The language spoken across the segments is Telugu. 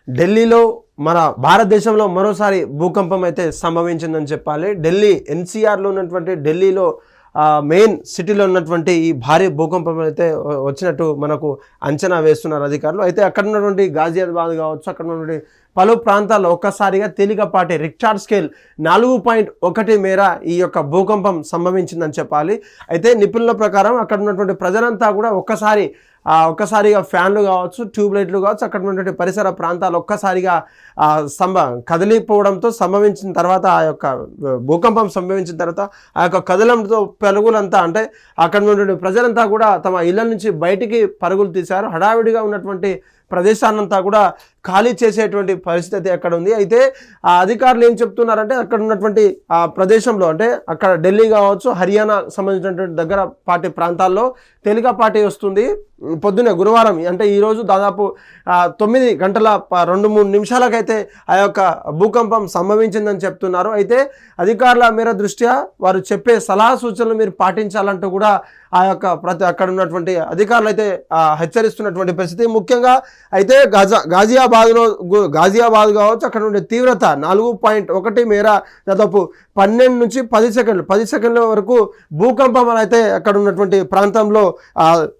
ఢిల్లీలో మన భారతదేశంలో మరోసారి భూకంపం అయితే సంభవించిందని చెప్పాలి. ఢిల్లీ ఎన్సీఆర్లో ఉన్నటువంటి ఢిల్లీలో మెయిన్ సిటీలో ఉన్నటువంటి ఈ భారీ భూకంపం అయితే వచ్చినట్టు మనకు అంచనా వేస్తున్నారు అధికారులు. అయితే అక్కడ ఉన్నటువంటి గాజియాబాద్ కావచ్చు, అక్కడ ఉన్నటువంటి పలు ప్రాంతాల్లో ఒక్కసారిగా తేలికపాటి రిక్టార్ స్కేల్ 4.1 మేర ఈ యొక్క భూకంపం సంభవించిందని చెప్పాలి. అయితే నిపుణుల ప్రకారం అక్కడ ఉన్నటువంటి ప్రజలంతా కూడా ఒక్కసారిగా ఫ్యాన్లు కావచ్చు, ట్యూబ్లైట్లు కావచ్చు, అక్కడ ఉన్నటువంటి పరిసర ప్రాంతాలు ఒక్కసారిగా కదిలిపోవడంతో సంభవించిన తర్వాత ఆ యొక్క భూకంపం సంభవించిన తర్వాత ఆ యొక్క కదలంతో పరుగులంతా అంటే అక్కడ ఉన్నటువంటి ప్రజలంతా కూడా తమ ఇళ్ల నుంచి బయటికి పరుగులు తీశారు. హడావిడిగా ఉన్నటువంటి ప్రదేశాన్నంతా కూడా ఖాళీ చేసేటువంటి పరిస్థితి అక్కడ ఉంది. అయితే ఆ అధికారులు ఏం చెప్తున్నారంటే అక్కడ ఉన్నటువంటి ఆ ప్రదేశంలో అంటే అక్కడ ఢిల్లీ కావచ్చు, హర్యానా సంబంధించినటువంటి దగ్గర పాటి ప్రాంతాల్లో తేలికపాటి వస్తుంది. పొద్దున్నే గురువారం అంటే ఈరోజు దాదాపు 9 గంటల 2-3 నిమిషాలకైతే ఆ యొక్క భూకంపం సంభవించిందని చెప్తున్నారు. అయితే అధికారుల మేర దృష్ట్యా వారు చెప్పే సలహా సూచనలు మీరు పాటించాలంటూ కూడా ఆ యొక్క అక్కడ ఉన్నటువంటి అధికారులు అయితే హెచ్చరిస్తున్నటువంటి పరిస్థితి. ముఖ్యంగా అయితే గాజియాబాద్ కావచ్చు, అక్కడ ఉండే తీవ్రత 4.1 మేర దాదాపు 12 నుంచి 10 సెకండ్ల వరకు భూకంపం అయితే అక్కడ ఉన్నటువంటి ప్రాంతంలో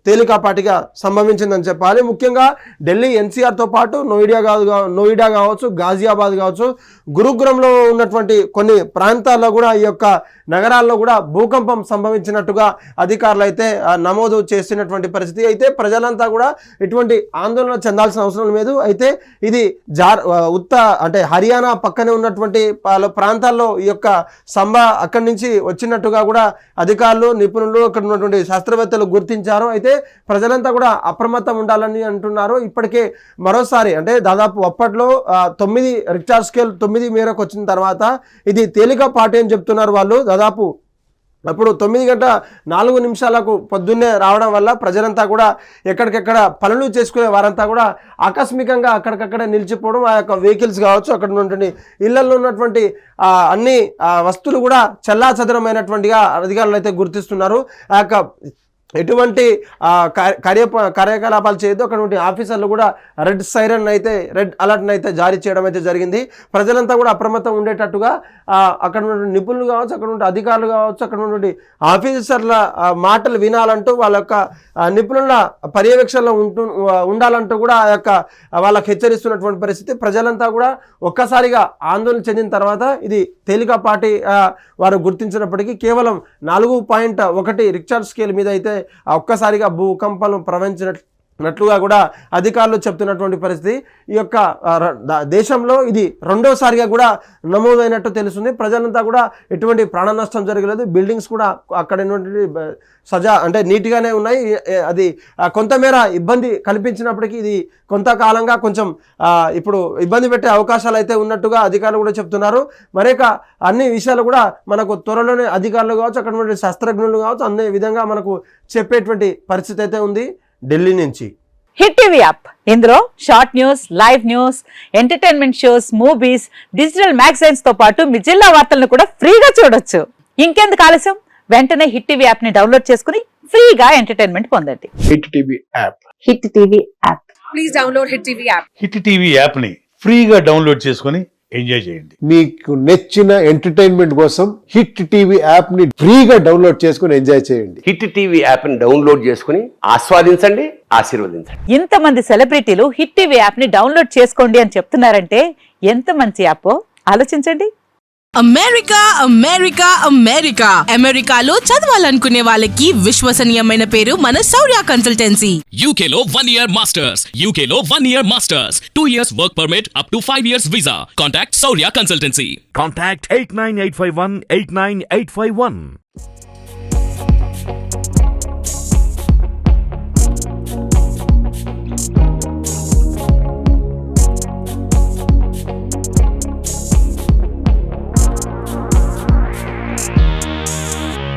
తేలికపాటిగా సంభవించిందని చెప్పాలి. ముఖ్యంగా ఢిల్లీ ఎన్సీఆర్తో పాటు నోయిడా కావచ్చు, గాజియాబాద్ కావచ్చు, గురుగ్రామ్లో ఉన్నటువంటి కొన్ని ప్రాంతాల్లో కూడా ఈ యొక్క నగరాల్లో కూడా భూకంపం సంభవించినట్టుగా అధికారులు అయితే నమోదు చేసినటువంటి పరిస్థితి. అయితే ప్రజలంతా కూడా ఎటువంటి ఆందోళన చెందాల్సిన అవసరం లేదు. అయితే ఇది అంటే హర్యానా పక్కనే ఉన్నటువంటి ప్రాంతాల్లో ఈ యొక్క అక్కడి నుంచి వచ్చినట్టుగా కూడా అధికారులు, నిపుణులు, అక్కడ ఉన్నటువంటి శాస్త్రవేత్తలు గుర్తించారు. అయితే ప్రజలంతా కూడా అప్రమత్తం ఉండాలని అంటున్నారు. ఇప్పటికే మరోసారి అంటే దాదాపు అప్పట్లో 9 రిక్టార్ స్కేల్ 9 మేరకు వచ్చిన తర్వాత ఇది తేలికపాటి అని చెప్తున్నారు వాళ్ళు. దాదాపు అప్పుడు 9:04 పొద్దున్నే రావడం వల్ల ప్రజలంతా కూడా ఎక్కడికెక్కడ పనులు చేసుకునే వారంతా కూడా ఆకస్మికంగా అక్కడికక్కడ నిలిచిపోవడం, ఆ యొక్క వెహికల్స్ కావచ్చు, అక్కడ ఉన్నటువంటి ఇళ్లలో ఉన్నటువంటి అన్ని వస్తువులు కూడా చెల్లాచెదరమైనటువంటిగా అధికారులు అయితే గుర్తిస్తున్నారు. ఆ యొక్క ఎటువంటి కార్యకలాపాలు చేయొద్దు, అక్కడ ఆఫీసర్లు కూడా రెడ్ అలర్ట్ని అయితే జారీ చేయడం అయితే జరిగింది. ప్రజలంతా కూడా అప్రమత్తం ఉండేటట్టుగా అక్కడ ఉన్న నిపుణులు కావచ్చు, అక్కడ ఉన్న అధికారులు కావచ్చు, అక్కడ ఉన్నటువంటి ఆఫీసర్ల మాటలు వినాలంటూ వాళ్ళ యొక్క నిపుణుల పర్యవేక్షణలో ఉండాలంటూ కూడా ఆ యొక్క వాళ్ళకి హెచ్చరిస్తున్నటువంటి పరిస్థితి. ప్రజలంతా కూడా ఒక్కసారిగా ఆందోళన చెందిన తర్వాత ఇది తేలికపాటి వారు గుర్తించినప్పటికీ కేవలం 4.1 రిక్టార్ స్కేల్ మీద అయితే ఒక్కసారిగా భూకంపాలు ప్రవహించినట్లుగా కూడా అధికారులు చెప్తున్నటువంటి పరిస్థితి. ఈ యొక్క దేశంలో ఇది రెండోసారిగా కూడా నమోదైనట్టు తెలుస్తుంది. ప్రజలంతా కూడా ఎటువంటి ప్రాణ నష్టం జరగలేదు. బిల్డింగ్స్ కూడా అక్కడ అంటే నీట్గానే ఉన్నాయి. అది కొంతమేర ఇబ్బంది కల్పించినప్పటికీ ఇది కొంతకాలంగా కొంచెం ఇప్పుడు ఇబ్బంది పెట్టే అవకాశాలు అయితే ఉన్నట్టుగా అధికారులు కూడా చెప్తున్నారు. మరొక అన్ని విషయాలు కూడా మనకు త్వరలోనే అధికారులు కావచ్చు, అక్కడ ఉన్నటువంటి శాస్త్రజ్ఞులు కావచ్చు, అన్ని విధంగా మనకు చెప్పేటువంటి పరిస్థితి అయితే ఉంది ఢిల్లీ నుంచి. హిట్ టీవీ యాప్, ఇందులో short news, live news, entertainment shows, movies, digital magazines తో పాటు మీ జిల్లా వార్తలను కూడా ఫ్రీగా చూడొచ్చు. ఇంకెందుకు ఆలస్యం, వెంటనే హిట్ టీవీ యాప్ ని డౌన్లోడ్ చేసుకుని ఫ్రీగా ఎంటర్టైన్మెంట్ పొందండి. Hit TV app. Hit TV app. Please download hit TV app. Hit TV app ని ఫ్రీగా డౌన్లోడ్ చేసుకుని ఎంజాయ్ చేయండి. మీకు నచ్చిన ఎంటర్టైన్మెంట్ కోసం హిట్ టీవీ యాప్ ని ఫ్రీగా డౌన్లోడ్ చేసుకుని ఎంజాయ్ చేయండి. హిట్ టీవీ యాప్ ని డౌన్లోడ్ చేసుకుని ఆస్వాదించండి, ఆశీర్వదించండి. ఇంతమంది సెలబ్రిటీలు హిట్ టీవీ యాప్ ని డౌన్లోడ్ చేసుకోండి అని చెప్తున్నారంటే ఎంత మంచి యాప్ ఆలోచించండి. అమెరికాలో చదవాలనుకునే వాళ్ళకి విశ్వసనీయమైన పేరు మన శౌర్య కన్సల్టెన్సీ. UK లో 1 year masters, UK లో 1 year masters, 2 years work permit up to 5 years visa. Contact Saurya Consultancy. Contact 89851 89851.